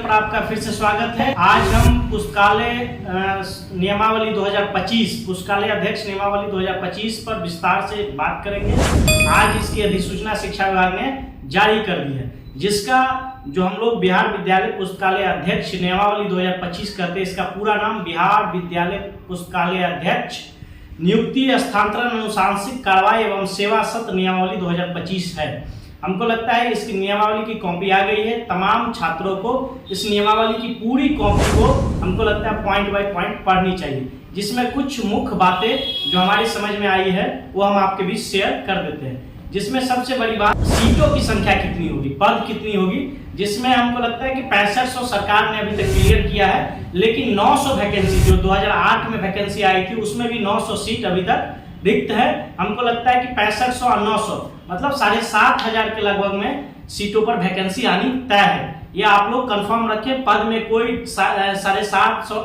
पर आपका फिर से स्वागत है। आज हम पुस्तकालय नियमावली 2025 पुस्तकालय अध्यक्ष नियमावली 2025 पर विस्तार से बात करेंगे। आज इसकी अधिसूचना शिक्षा विभाग ने जारी कर दी है, जिसका जो हम लोग बिहार विद्यालय पुस्तकालय अध्यक्ष नियमावली 2025 कहते हैं, इसका पूरा नाम बिहार विद्यालय पुस्तकालय अध्यक्ष नियुक्ति स्थानांतरण अनुशांसिक कार्रवाई एवं सेवा सत्र नियमावली 2025 है। हमको लगता है इसकी नियमावली की कॉपी आ गई है। तमाम छात्रों को इस नियमावली की पूरी कॉपी को हमको लगता है पॉइंट बाय पॉइंट पढ़नी चाहिए, जिसमें कुछ मुख्य बातें जो हमारी समझ में आई है वो हम आपके बीच शेयर कर देते हैं। जिसमें सबसे बड़ी बात, सीटों की संख्या कितनी होगी, पद कितनी होगी, जिसमें हमको लगता है कि 6500 सरकार ने अभी तक क्लियर किया है, लेकिन 900 वैकेंसी जो 2008 में वैकेंसी आई थी उसमें भी 900 सीट अभी तक रिक्त है। हमको लगता है कि 6500 और 900 मतलब 7500 के लगभग में सीटों पर वैकेंसी आनी तय है। ये आप लोग कंफर्म रखें। पद में कोई 7500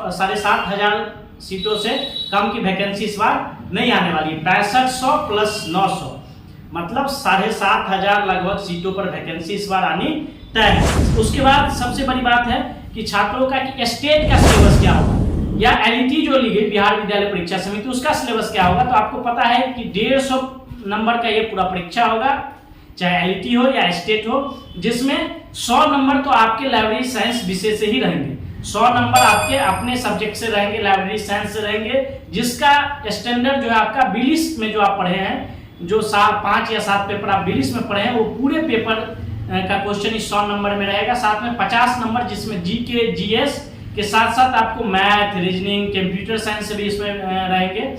सीटों से कम की वैकेंसी इस बार नहीं आने वाली है। 6500 प्लस 900 मतलब 7500 लगभग सीटों पर वैकेंसी इस बार आनी तय है। उसके बाद सबसे बड़ी बात है कि छात्रों का कि स्टेट का सिलेबस क्या होगा, या एलईटी जो ली गई बिहार विद्यालय परीक्षा समिति उसका सिलेबस क्या होगा। तो आपको पता है कि 150 नंबर का ये पूरा परीक्षा होगा, चाहे एलईटी हो या स्टेट हो, जिसमें 100 नंबर तो आपके लाइब्रेरी साइंस विषय से ही रहेंगे। 100 नंबर आपके अपने सब्जेक्ट से रहेंगे, लाइब्रेरी साइंस से रहेंगे, जिसका स्टैंडर्ड जो है आपका 20 में जो आप पढ़े हैं, जो 5 या 7 पेपर आप 20 में पढ़े हैं, वो पूरे पेपर का क्वेश्चन इस 100 नंबर में रहेगा। साथ में 50 नंबर जिसमें जीके जीएस के साथ साथ आपको मैथ, रीजनिंग, कंप्यूटर साइंस से भी इसमें रहेंगे।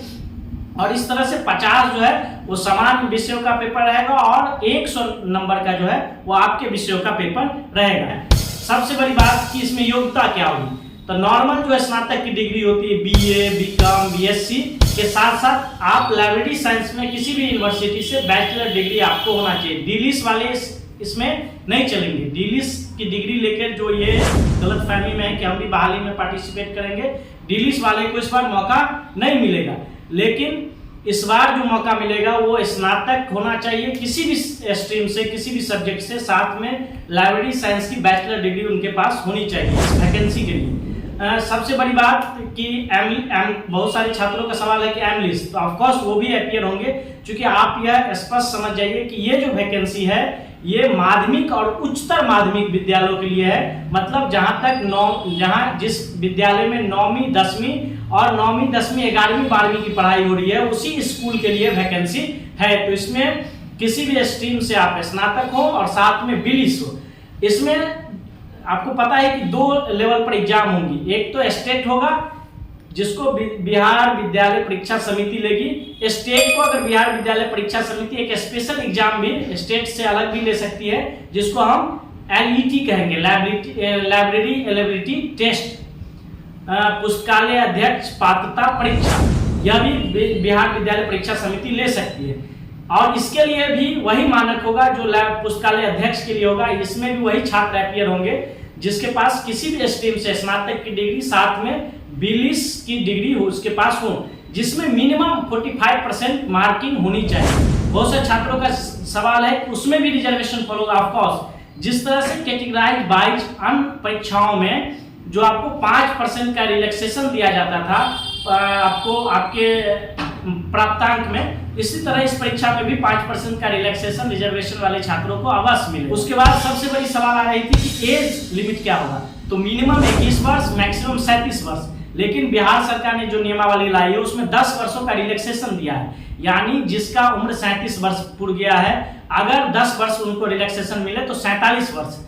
और इस तरह से 50 जो है वो समान विषयों का पेपर रहेगा और 100 नंबर का जो है वो आपके विषयों का पेपर रहेगा। सबसे बड़ी बात कि इसमें योग्यता क्या होगी, तो नॉर्मल जो है स्नातक की डिग्री होती है, बीए, बीकॉम, बीएससी के साथ साथ आप लाइब्रेरी साइंस में किसी भी यूनिवर्सिटी से बैचलर डिग्री आपको होना चाहिए। डीलिस वाले इसमें नहीं चलेंगे। डीलिस की डिग्री लेकर जो ये गलतफहमी में है कि हम भी बहाली में पार्टिसिपेट करेंगे, डीलिस वाले को इस बार मौका नहीं मिलेगा। लेकिन इस बार जो मौका मिलेगा वो स्नातक होना चाहिए किसी भी स्ट्रीम से, किसी भी सब्जेक्ट से, साथ में लाइब्रेरी साइंस की बैचलर डिग्री उनके पास होनी चाहिए इस वैकेंसी के लिए। सबसे बड़ी बात कि बहुत सारे छात्रों का सवाल है कि एमलिस्ट, तो ऑफकोर्स वो भी अपीयर होंगे, क्योंकि आप यह स्पष्ट समझ जाइए कि ये जो वैकेंसी है ये माध्यमिक और उच्चतर माध्यमिक विद्यालयों के लिए है। मतलब जहां जिस विद्यालय में 9वीं 10वीं और 9वीं 10वीं 11वीं 12वीं की पढ़ाई हो रही है, उसी स्कूल के लिए वैकेंसी है। तो इसमें किसी भी स्ट्रीम से आप स्नातक हो और साथ में बीलिस हो। इसमें आपको पता है कि 2 लेवल पर एग्जाम होंगी। एक तो स्टेट होगा जिसको बिहार विद्यालय परीक्षा समिति लेगी। स्टेट को अगर बिहार विद्यालय परीक्षा समिति एक स्पेशल एग्जाम भी स्टेट से अलग भी ले सकती है, जिसको हम एलईटी कहेंगे, लाइब्रेरी एलिजिबिलिटी टेस्ट, पुस्तकालय अध्यक्ष पात्रता परीक्षा, यह भी बिहार विद्यालय परीक्षा समिति ले सकती है। और इसके लिए भी वही मानक होगा जो पुस्तकालय अध्यक्ष के लिए होगा। इसमें भी वही छात्र अपीयर होंगे जिसके पास किसी भी स्ट्रीम से स्नातक की डिग्री साथ में 20 की डिग्री हो उसके पास हो, जिसमें मिनिमम 45% मार्किंग होनी चाहिए। बहुत से छात्रों का सवाल है उसमें भी रिजर्वेशन फॉलो होगा। ऑफकोर्स जिस तरह से कैटेगराइज वाइज अन्य परीक्षाओं में जो आपको 5% का रिलैक्सेशन दिया जाता था आपको आपके प्राप्तांक में, इसी तरह इस परीक्षा में भी 5% का रिलैक्सेशन रिजर्वेशन वाले छात्रों को अवश्य मिले। उसके बाद सबसे बड़ी सवाल आ रही थी कि एज लिमिट क्या होगा, तो मिनिमम 21 वर्ष, मैक्सिमम 37 वर्ष। लेकिन बिहार सरकार ने जो नियमावली लाई है उसमें 10 वर्षों का रिलैक्सेशन दिया है, यानी जिसका उम्र 37 वर्ष पूरा गया है, अगर 10 वर्ष उनको रिलैक्सेशन मिले तो 47 वर्ष।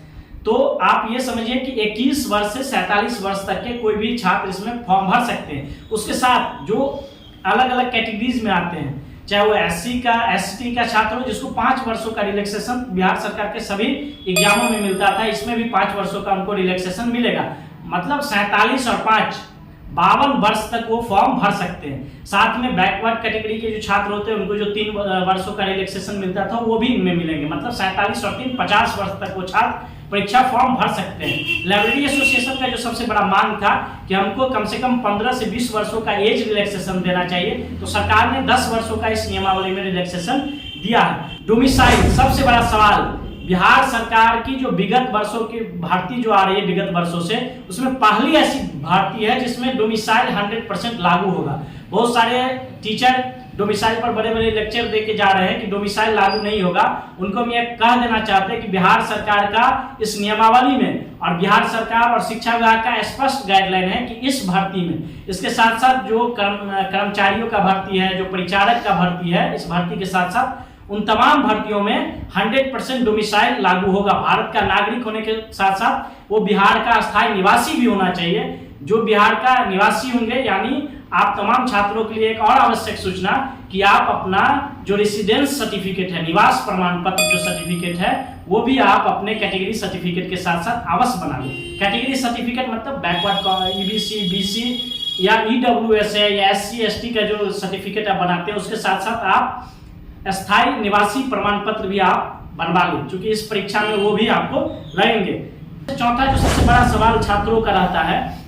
तो आप ये समझिए कि 21 वर्ष से 47 वर्ष तक के कोई भी छात्र इसमें फॉर्म भर सकते हैं। उसके साथ जो अलग अलग कैटेगरीज में आते हैं, चाहे वो एससी का, एसटी का छात्र हो, जिसको 5 वर्षों का रिलैक्सेशन बिहार सरकार के सभी एग्जामों में मिलता था, इसमें भी 5 वर्षों का उनको रिलैक्सेशन मिलेगा। मतलब 47 और 5 52 वर्ष तक वो फॉर्म भर सकते हैं। साथ में बैकवर्ड कैटेगरी के जो छात्र होते हैं उनको जो 3 वर्षों का रिलैक्सेशन मिलता था वो भी इनमें मिलेंगे। मतलब 47 और 3 50 वर्ष तक वो छात्र परीक्षा फॉर्म भर सकते हैं। लाइब्रेरी एसोसिएशन का जो सबसे बड़ा मांग था कि हमको कम से कम 15 से 20 वर्षों का एज रिलैक्सेशन देना चाहिए, तो सरकार ने 10 वर्षों का इस नियमावली में रिलैक्सेशन दिया है। डोमिसाइल, सबसे बड़ा सवाल बिहार सरकार की जो विगत वर्षों की भर्ती जो आ रही है विगत वर्षों से, उसमें पहली ऐसी भर्ती है जिसमें डोमिसाइल 100% लागू होगा। बहुत सारे टीचर डोमिसाइल पर बड़े बड़े लेक्चर दे के जा रहे हैं कि डोमिसाइल लागू नहीं होगा। उनको हम ये कह देना चाहते हैं कि बिहार सरकार का इस नियमावली में और बिहार सरकार और शिक्षा विभाग का स्पष्ट गाइडलाइन है कि इस भर्ती में इसके साथ साथ जो कर्मचारियों का भर्ती है, जो परिचारक का भर्ती है, इस भर्ती के साथ साथ उन तमाम भर्तियों में 100% डोमिसाइल लागू होगा। भारत का नागरिक होने के साथ साथ वो बिहार का स्थायी निवासी भी होना चाहिए। जो बिहार का निवासी होंगे, यानी आप तमाम छात्रों के लिए एक और आवश्यक सूचना कि आप अपना जो रेसिडेंस सर्टिफिकेट है, निवास प्रमाण पत्र जो सर्टिफिकेट है, वो भी आप अपने कैटेगरी सर्टिफिकेट के साथ साथ अवश्य बना लें। कैटेगरी सर्टिफिकेट मतलब बैकवर्ड ईबीसी, बीसी या ईडब्ल्यूएस है या एससी एसटी का जो सर्टिफिकेट आप बनाते हैं, उसके साथ साथ आप स्थायी निवासी प्रमाण पत्र भी आप बनवा लें, क्योंकि इस परीक्षा में वो भी आपको लगेंगे। चौथा जो सबसे बड़ा सवाल छात्रों का रहता है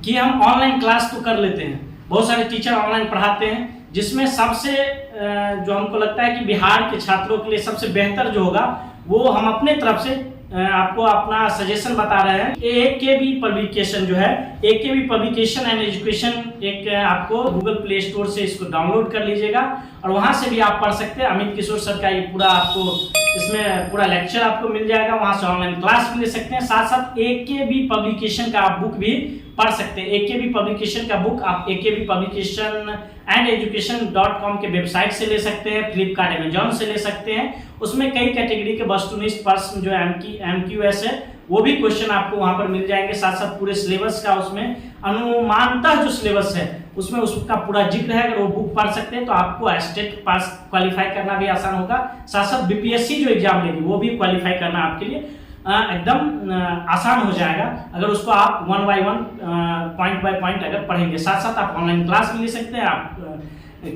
कि हम ऑनलाइन क्लास तो कर लेते हैं, बहुत सारे टीचर ऑनलाइन पढ़ाते हैं, जिसमें सबसे जो हमको लगता है कि बिहार के छात्रों के लिए सबसे बेहतर जो होगा वो हम अपने तरफ से आपको अपना सजेशन बता रहे हैं। AKB पब्लिकेशन जो है, AKB पब्लिकेशन एंड एजुकेशन, एक आपको गूगल प्ले स्टोर से इसको डाउनलोड कर लीजिएगा और वहां से भी आप पढ़ सकते हैं। अमित किशोर सर का ये पूरा आपको इसमें पूरा लेक्चर आपको मिल जाएगा, वहां से ऑनलाइन क्लास भी ले सकते हैं। साथ साथ AKB पब्लिकेशन का आप बुक भी पढ़ सकते हैं। AKB पब्लिकेशन का बुक आप AKB पब्लिकेशन एंड एजुकेशन.com के वेबसाइट से ले सकते हैं, फ्लिपकार्ट अमेजॉन से ले सकते हैं। उसमें कई कैटेगरी के वस्तुनिष्ठ प्रश्न जो MQS है वो भी क्वेश्चन आपको वहां पर मिल जाएंगे। साथ साथ पूरे सिलेबस का उसमें अनुमानतः जो सिलेबस है उसमें उसका पूरा जिक्र है। अगर वो बुक पढ़ सकते हैं तो आपको स्टेट पास क्वालिफाई करना भी आसान होगा। साथ साथ BPSC जो एग्जाम लेगी वो भी क्वालिफाई करना आपके लिए एकदम आसान हो जाएगा, अगर उसको आप 1 by 1 पॉइंट बाय पॉइंट अगर पढ़ेंगे। साथ साथ आप ऑनलाइन क्लास भी ले सकते हैं। आप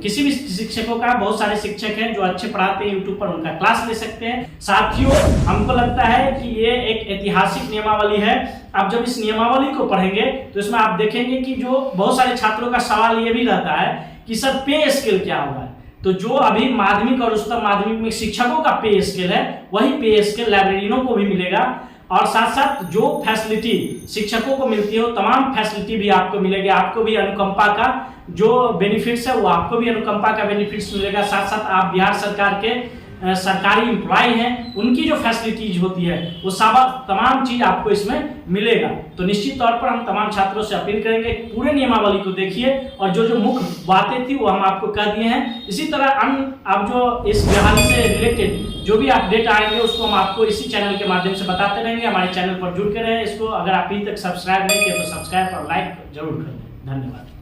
किसी भी शिक्षकों का, बहुत सारे शिक्षक हैं जो अच्छे पढ़ाते हैं यूट्यूब पर, उनका क्लास ले सकते हैं। साथियों, हमको लगता है कि ये एक ऐतिहासिक नियमावली है। आप जब इस नियमावली को पढ़ेंगे तो इसमें आप देखेंगे कि जो बहुत सारे छात्रों का सवाल ये भी रहता है कि सर पे स्केल क्या होगा। तो जो अभी माध्यमिक और उच्चतर माध्यमिक में शिक्षकों का पे स्केल है, वही पे स्केल लाइब्रेरियनों को भी मिलेगा। और साथ साथ जो फैसिलिटी शिक्षकों को मिलती है वो तमाम फैसिलिटी भी आपको मिलेगी। आपको भी अनुकंपा का जो बेनिफिट्स है वो आपको भी अनुकंपा का बेनिफिट्स मिलेगा। साथ साथ आप बिहार सरकार के सरकारी एम्प्लॉय हैं, उनकी जो फैसिलिटीज होती है वो सब तमाम चीज आपको इसमें मिलेगा। तो निश्चित तौर पर हम तमाम छात्रों से अपील करेंगे पूरे नियमावली को देखिए और जो जो मुख्य बातें थी वो हम आपको कह दिए हैं। इसी तरह आप जो इस बहाली से रिलेटेड जो भी अपडेट आएंगे उसको हम आपको इसी चैनल के माध्यम से बताते रहेंगे। हमारे चैनल पर जुड़ के रहें। इसको अगर आप अभी तक सब्सक्राइब नहीं किए तो सब्सक्राइब और लाइक जरूर करें। धन्यवाद।